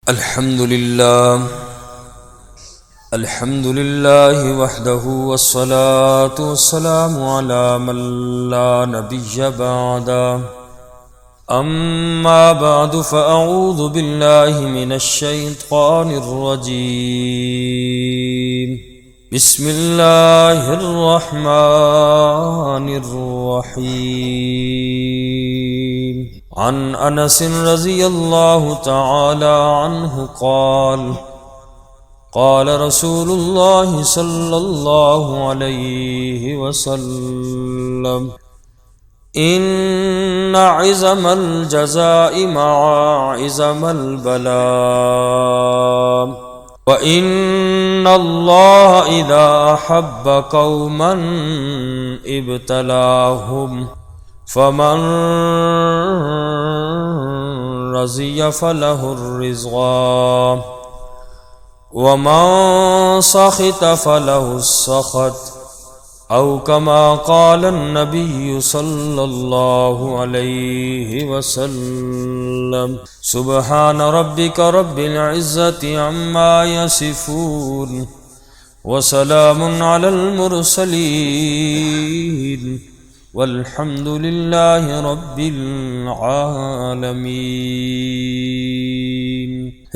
الحمد لله وحده والصلاة والسلام على من لا نبي بعده أما بعد فأعوذ بالله من الشيطان الرجيم بسم الله الرحمن الرحيم عن أنس رضي الله تعالى عنه قال رسول الله صلى الله عليه وسلم إن عزم الجزاء مع عزم البلاء وإن الله إذا أحب قوما ابتلاهم فمن رضي فله الرضا ومن سخط فله السخط أو كما قال النبي صلى الله عليه وسلم سبحان ربك رب العزة عما يصفون وسلام على المرسلين والحمد لله رب العالمين۔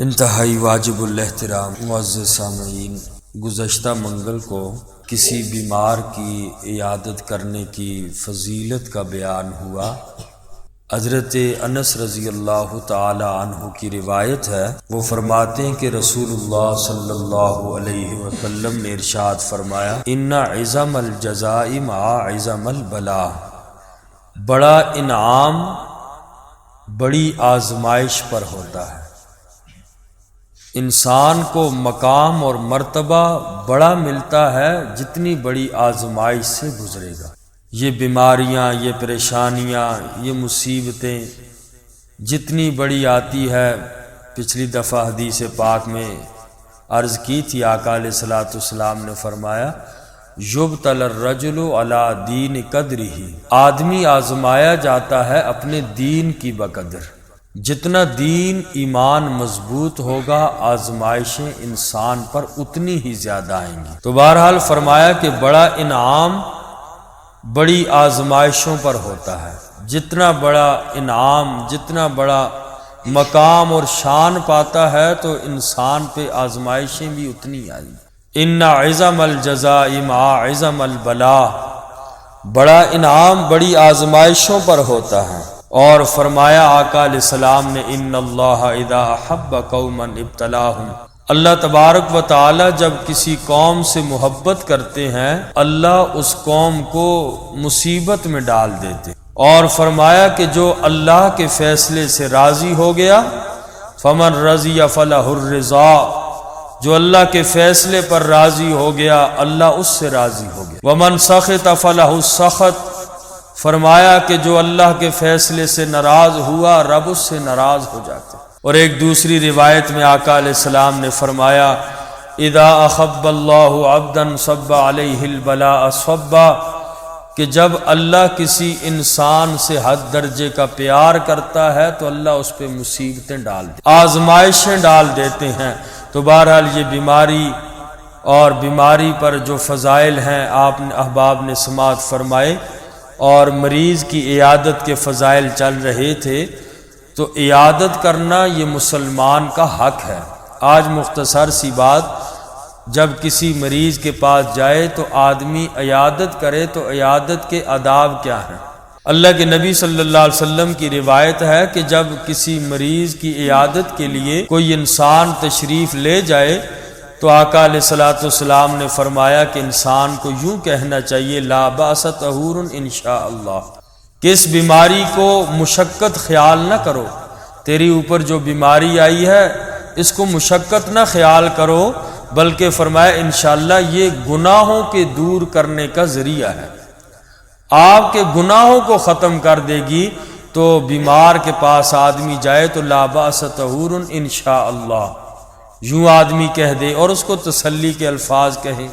انتہائی واجب الاحترام معزز سامعین، گزشتہ منگل کو کسی بیمار کی عیادت کرنے کی فضیلت کا بیان ہوا۔ حضرت انس رضی اللہ تعالی عنہ کی روایت ہے، وہ فرماتے ہیں کہ رسول اللہ صلی اللہ علیہ وسلم نے ارشاد فرمایا، ان عظم الجزاء مع عظم البلاء، بڑا انعام بڑی آزمائش پر ہوتا ہے۔ انسان کو مقام اور مرتبہ بڑا ملتا ہے جتنی بڑی آزمائش سے گزرے گا۔ یہ بیماریاں، یہ پریشانیاں، یہ مصیبتیں جتنی بڑی آتی ہے، پچھلی دفعہ حدیث پاک میں عرض کی تھی، آقا علیہ الصلوۃ والسلام نے فرمایا، یبتلی الرجل علی دین قدرہ، آدمی آزمایا جاتا ہے اپنے دین کی بقدر۔ جتنا دین ایمان مضبوط ہوگا، آزمائشیں انسان پر اتنی ہی زیادہ آئیں گی۔ تو بہرحال فرمایا کہ بڑا انعام بڑی آزمائشوں پر ہوتا ہے۔ جتنا بڑا انعام، جتنا بڑا مقام اور شان پاتا ہے تو انسان پہ آزمائشیں بھی اتنی آئیں گی۔ ان عظم الجزاء مع عظم البلاء، بڑا انعام بڑی آزمائشوں پر ہوتا ہے۔ اور فرمایا آقا علیہ السلام نے، ان اللہ اذا احب قوما ابتلاهم، اللہ تبارک و تعالی جب کسی قوم سے محبت کرتے ہیں، اللہ اس قوم کو مصیبت میں ڈال دیتے۔ اور فرمایا کہ جو اللہ کے فیصلے سے راضی ہو گیا، فمن رضی فلہ الرضا، جو اللہ کے فیصلے پر راضی ہو گیا، اللہ اس سے راضی ہو گیا۔ ومن سخط فلہ السخط، فرمایا کہ جو اللہ کے فیصلے سے ناراض ہوا، رب اس سے ناراض ہو جاتے۔ اور ایک دوسری روایت میں آقا علیہ السلام نے فرمایا، اذا احب اللہ عبدا صب علیہ البلاء صبا، کہ جب اللہ کسی انسان سے حد درجے کا پیار کرتا ہے تو اللہ اس پہ مصیبتیں ڈال دیتے، آزمائشیں ڈال دیتے ہیں۔ تو بہرحال یہ بیماری اور بیماری پر جو فضائل ہیں آپ نے احباب نے سماعت فرمائے، اور مریض کی عیادت کے فضائل چل رہے تھے، تو عیادت کرنا یہ مسلمان کا حق ہے۔ آج مختصر سی بات، جب کسی مریض کے پاس جائے تو آدمی عیادت کرے تو عیادت کے آداب کیا ہیں؟ اللہ کے نبی صلی اللہ علیہ وسلم کی روایت ہے کہ جب کسی مریض کی عیادت کے لیے کوئی انسان تشریف لے جائے تو آقا علیہ الصلوۃ والسلام نے فرمایا کہ انسان کو یوں کہنا چاہیے، لا باس طہور انشاءاللہ، کہ اس بیماری کو مشقت خیال نہ کرو، تیری اوپر جو بیماری آئی ہے اس کو مشقت نہ خیال کرو، بلکہ فرمایا انشاءاللہ یہ گناہوں کے دور کرنے کا ذریعہ ہے، آپ کے گناہوں کو ختم کر دے گی۔ تو بیمار کے پاس آدمی جائے تو لا باس طہور انشاءاللہ یوں آدمی کہہ دے اور اس کو تسلی کے الفاظ کہے۔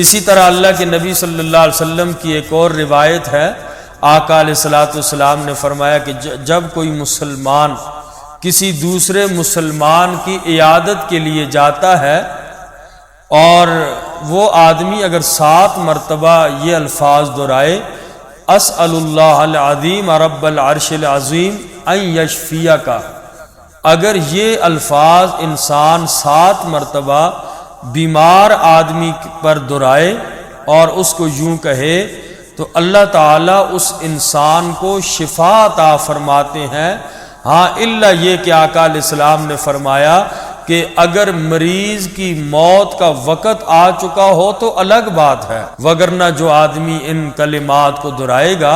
اسی طرح اللہ کے نبی صلی اللہ علیہ وسلم کی ایک اور روایت ہے، آقا علیہ الصلوۃ والسلام نے فرمایا کہ جب کوئی مسلمان کسی دوسرے مسلمان کی عیادت کے لیے جاتا ہے اور وہ آدمی اگر 7 مرتبہ یہ الفاظ دہرائے اسأل اللہ العظیم رب العرش العظیم ان یشفیک، اگر یہ الفاظ انسان 7 مرتبہ بیمار آدمی پر دہرائے اور اس کو یوں کہے تو اللہ تعالیٰ اس انسان کو شفا عطا فرماتے ہیں۔ ہاں الا یہ کہ آقا علیہ السلام نے فرمایا کہ اگر مریض کی موت کا وقت آ چکا ہو تو الگ بات ہے، وگرنہ جو آدمی ان کلمات کو دہرائے گا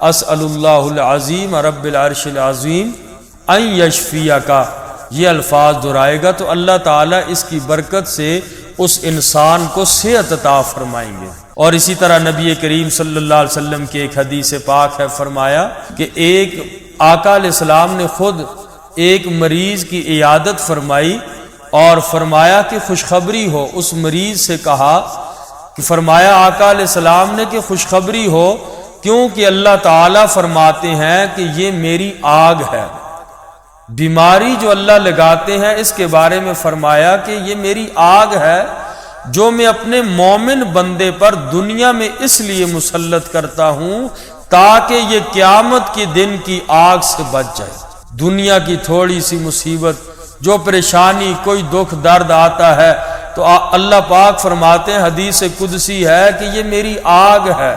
اسأل اللہ العظیم رب العرش العظیم ان یشفیک، یہ الفاظ دہرائے گا تو اللہ تعالیٰ اس کی برکت سے اس انسان کو صحت عطا فرمائیں گے۔ اور اسی طرح نبی کریم صلی اللہ علیہ وسلم کی ایک حدیث پاک ہے، فرمایا کہ ایک آقا علیہ السلام نے خود ایک مریض کی عیادت فرمائی اور فرمایا کہ خوشخبری ہو، اس مریض سے کہا کہ فرمایا آقا علیہ السلام نے کہ خوشخبری ہو، کیونکہ اللہ تعالیٰ فرماتے ہیں کہ یہ میری آگ ہے۔ بیماری جو اللہ لگاتے ہیں اس کے بارے میں فرمایا کہ یہ میری آگ ہے جو میں اپنے مومن بندے پر دنیا میں اس لیے مسلط کرتا ہوں تاکہ یہ قیامت کے دن کی آگ سے بچ جائے۔ دنیا کی تھوڑی سی مصیبت، جو پریشانی، کوئی دکھ درد آتا ہے تو اللہ پاک فرماتے ہیں، حدیث قدسی ہے کہ یہ میری آگ ہے،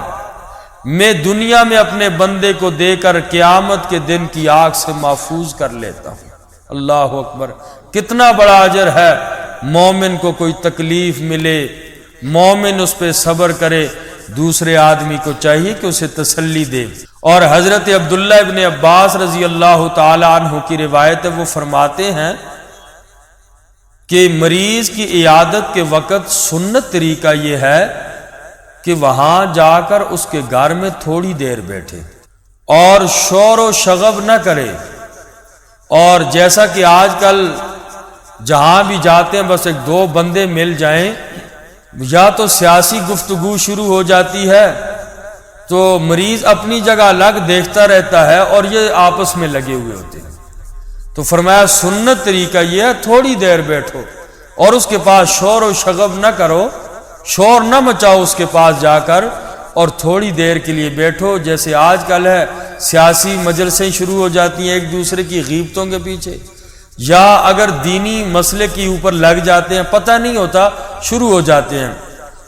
میں دنیا میں اپنے بندے کو دے کر قیامت کے دن کی آگ سے محفوظ کر لیتا ہوں۔ اللہ اکبر، کتنا بڑا اجر ہے۔ مومن کو کوئی تکلیف ملے، مومن اس پہ صبر کرے، دوسرے آدمی کو چاہیے کہ اسے تسلی دے۔ اور حضرت عبداللہ ابن عباس رضی اللہ تعالی عنہ کی روایت ہے، وہ فرماتے ہیں کہ مریض کی عیادت کے وقت سنت طریقہ یہ ہے کہ وہاں جا کر اس کے گھر میں تھوڑی دیر بیٹھے اور شور و شغب نہ کرے، اور جیسا کہ آج کل جہاں بھی جاتے ہیں بس 1-2 بندے مل جائیں، یا تو سیاسی گفتگو شروع ہو جاتی ہے تو مریض اپنی جگہ الگ دیکھتا رہتا ہے اور یہ آپس میں لگے ہوئے ہوتے ہیں۔ تو فرمایا سنت طریقہ یہ ہے تھوڑی دیر بیٹھو اور اس کے پاس شور و شغب نہ کرو، شور نہ مچاؤ اس کے پاس جا کر، اور تھوڑی دیر کے لیے بیٹھو۔ جیسے آج کل ہے سیاسی مجلسیں شروع ہو جاتی ہیں ایک دوسرے کی غیبتوں کے پیچھے، یا اگر دینی مسئلے کے اوپر لگ جاتے ہیں، پتہ نہیں ہوتا، شروع ہو جاتے ہیں۔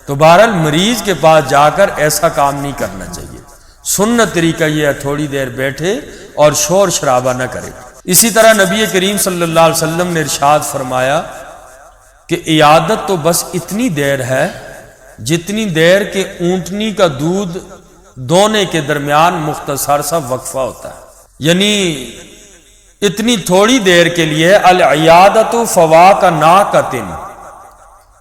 تو بہرحال مریض کے پاس جا کر ایسا کام نہیں کرنا چاہیے۔ سنت طریقہ یہ ہے تھوڑی دیر بیٹھے اور شور شرابہ نہ کرے۔ اسی طرح نبی کریم صلی اللہ علیہ وسلم نے ارشاد فرمایا کہ عیادت تو بس اتنی دیر ہے جتنی دیر کے اونٹنی کا دودھ دونے کے درمیان مختصر سا وقفہ ہوتا ہے، یعنی اتنی تھوڑی دیر کے لیے العیادت فواق ناقۃ۔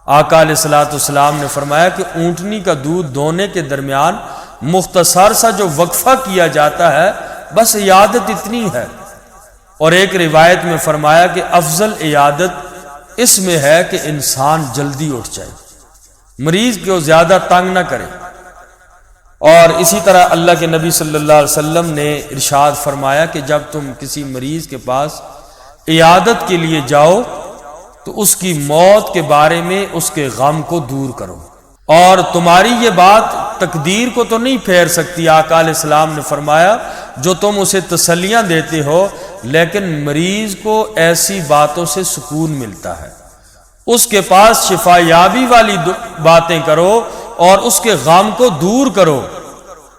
آقا علیہ الصلوۃ والسلام نے فرمایا کہ اونٹنی کا دودھ دونے کے درمیان مختصر سا جو وقفہ کیا جاتا ہے بس عیادت اتنی ہے۔ اور ایک روایت میں فرمایا کہ افضل عیادت اس میں ہے کہ انسان جلدی اٹھ جائے، مریض کو زیادہ تنگ نہ کرے۔ اور اسی طرح اللہ کے نبی صلی اللہ علیہ وسلم نے ارشاد فرمایا کہ جب تم کسی مریض کے پاس عیادت کے لیے جاؤ تو اس کی موت کے بارے میں اس کے غم کو دور کرو، اور تمہاری یہ بات تقدیر کو تو نہیں پھیر سکتی۔ آقا علیہ السلام نے فرمایا جو تم اسے تسلیاں دیتے ہو، لیکن مریض کو ایسی باتوں سے سکون ملتا ہے، اس کے پاس شفا یابی والی باتیں کرو اور اس کے غم کو دور کرو۔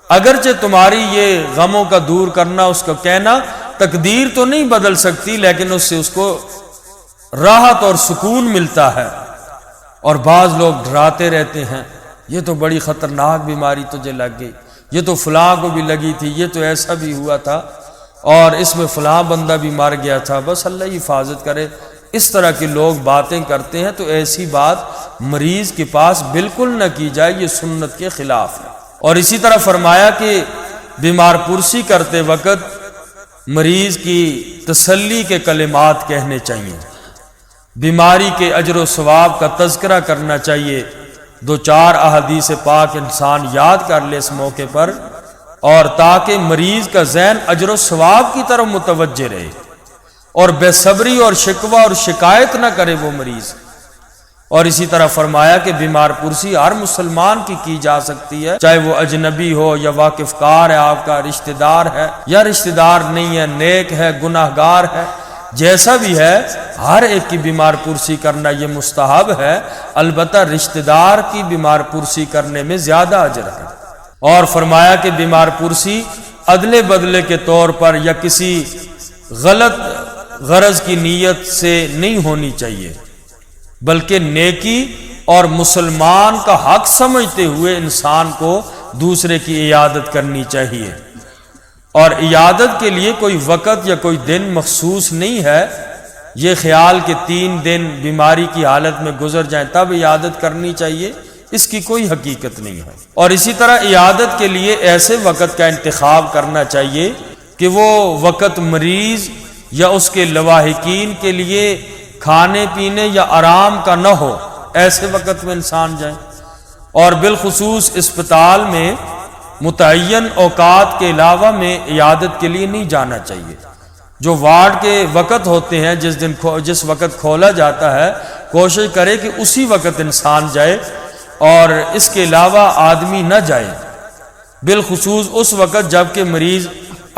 اگرچہ تمہاری یہ غموں کا دور کرنا، اس کو کہنا تقدیر تو نہیں بدل سکتی، لیکن اس سے اس کو راحت اور سکون ملتا ہے۔ اور بعض لوگ ڈراتے رہتے ہیں، یہ تو بڑی خطرناک بیماری تجھے لگ گئی، یہ تو فلاں کو بھی لگی تھی، یہ تو ایسا بھی ہوا تھا، اور اس میں فلاں بندہ بھی مر گیا تھا، بس اللہ ہی حفاظت کرے۔ اس طرح کے لوگ باتیں کرتے ہیں تو ایسی بات مریض کے پاس بالکل نہ کی جائے، یہ سنت کے خلاف ہے۔ اور اسی طرح فرمایا کہ بیمار پرسی کرتے وقت مریض کی تسلی کے کلمات کہنے چاہیے، بیماری کے اجر و ثواب کا تذکرہ کرنا چاہیے، 2-4 احادیث پاک انسان یاد کر لے اس موقع پر، اور تاکہ مریض کا ذہن اجر و ثواب کی طرف متوجہ رہے۔ اور بے صبری اور شکوہ اور شکایت نہ کرے وہ مریض۔ اور اسی طرح فرمایا کہ بیمار پرسی ہر مسلمان کی جا سکتی ہے، چاہے وہ اجنبی ہو یا واقف کار ہے، آپ کا رشتہ دار ہے یا رشتہ دار نہیں ہے، نیک ہے گناہ گار ہے، جیسا بھی ہے ہر ایک کی بیمار پرسی کرنا یہ مستحب ہے۔ البتہ رشتہ دار کی بیمار پرسی کرنے میں زیادہ اجر ہے۔ اور فرمایا کہ بیمار پرسی ادلے بدلے کے طور پر یا کسی غلط غرض کی نیت سے نہیں ہونی چاہیے، بلکہ نیکی اور مسلمان کا حق سمجھتے ہوئے انسان کو دوسرے کی عیادت کرنی چاہیے۔ اور عیادت کے لیے کوئی وقت یا کوئی دن مخصوص نہیں ہے، یہ خیال کہ 3 دن بیماری کی حالت میں گزر جائیں تب عیادت کرنی چاہیے، اس کی کوئی حقیقت نہیں ہے۔ اور اسی طرح عیادت کے لیے ایسے وقت کا انتخاب کرنا چاہیے کہ وہ وقت مریض یا اس کے لواحقین کے لیے کھانے پینے یا آرام کا نہ ہو، ایسے وقت میں انسان جائے۔ اور بالخصوص اسپتال میں متعین اوقات کے علاوہ میں عیادت کے لیے نہیں جانا چاہیے۔ جو وارڈ کے وقت ہوتے ہیں جس وقت کھولا جاتا ہے، کوشش کرے کہ اسی وقت انسان جائے اور اس کے علاوہ آدمی نہ جائے، بالخصوص اس وقت جب کہ مریض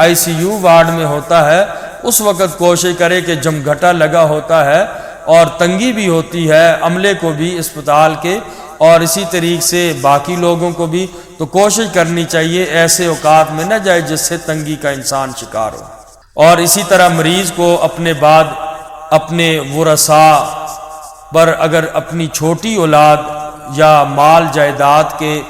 ICU وارڈ میں ہوتا ہے، اس وقت کوشش کرے کہ جمگھٹا لگا ہوتا ہے اور تنگی بھی ہوتی ہے عملے کو بھی اسپتال کے اور اسی طریقے سے باقی لوگوں کو بھی، تو کوشش کرنی چاہیے ایسے اوقات میں نہ جائے جس سے تنگی کا انسان شکار ہو۔ اور اسی طرح مریض کو اپنے بعد اپنے ورثاء پر اگر اپنی چھوٹی اولاد یا مال جائیداد کے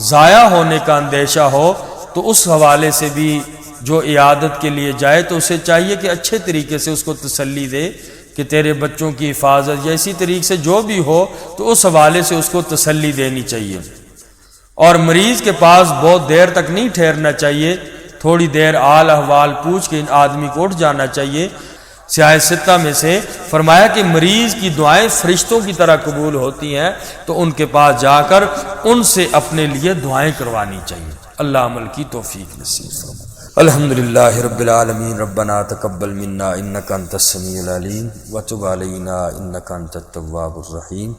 ضائع ہونے کا اندیشہ ہو تو اس حوالے سے بھی جو عیادت کے لیے جائے تو اسے چاہیے کہ اچھے طریقے سے اس کو تسلی دے کہ تیرے بچوں کی حفاظت یا اسی طریقے سے جو بھی ہو تو اس حوالے سے اس کو تسلی دینی چاہیے۔ اور مریض کے پاس بہت دیر تک نہیں ٹھہرنا چاہیے، تھوڑی دیر حال احوال پوچھ کے آدمی کو اٹھ جانا چاہیے۔ سیاہ ستہ میں سے فرمایا کہ مریض کی دعائیں فرشتوں کی طرح قبول ہوتی ہیں، تو ان کے پاس جا کر ان سے اپنے لیے دعائیں کروانی چاہیے۔ اللہ عمل کی توفیق نصیب فرمائے۔ الحمدللہ رب العالمین، ربنا تقبل منا انک انت السمیع العلیم وتب علینا انک انت التواب الرحیم۔